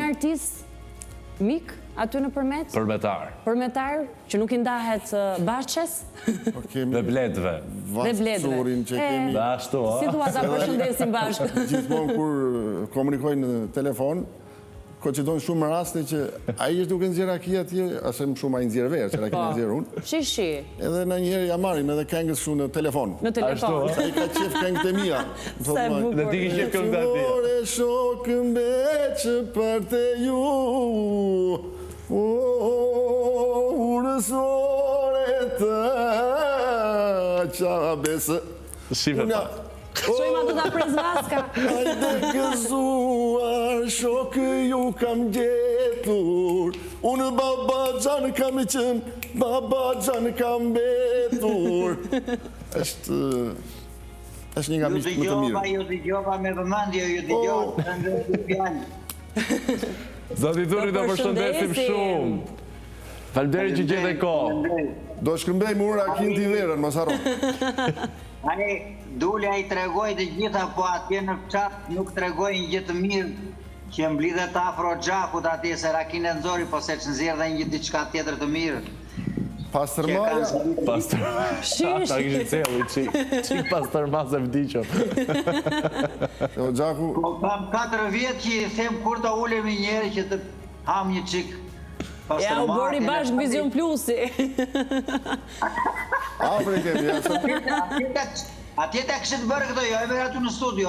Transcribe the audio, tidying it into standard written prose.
artist mik aty në përmet? Përmetar. Përmetar, që nuk i ndahet Baçes Dhe Bledve. Vastësurin që kemi. Dhe ashtu, a? Si thua ta përshëndesim bashkë? Gjithmonë kur komunikojnë në telefon, konciton shumë raste që ai është duke nxjerrë raki atje, ose më shumë ai nxjerr verë, që raki nxjerr unë. Shishi. Edhe në njëherë ja marrim edhe këngës shumë në telefon. Në telefon. Ai ka qef këngët e mia. Sa e bukur. Dhe ti ke qef këngët e tia. Ore shokën beqë për te ju, urësore të qabesë. Shife pa. Shojmë ato ta prez vaska. Hajde gëzuar, shokë ju kam gjetur, unë baba gjanë kam qenë, baba gjanë kam betur. është një nga miqtë më të mirë. Ju dëgjova me vëmendje, ju dëgjova të ndërë fjalë. Zoti Thuri, do përshëndesim shumë. Faleminderit që gjete kohë. Do shkëmbej më ura Rakin t'i verën, mos harro. Ai dule ai tregoi të gjitha, po atje në fshat nuk tregojnë gjë të mirë që mblidhet afro xhakut atje se Rakin e nxori, po se nxjerrë një diçka tjetër të mirë. Pastërmaja. Ta kishë celu, qik pastërma se vdiqo. Jo, Gjaku. Po kam 4 vjetë që i them kur të ulemi njëri që të ham një qik pastërma. Ja, u bëri bashkë Vizion Plusi. Afre kemi, ja. Atje ta kështë bërë këto, jo, e bërë atu në studio.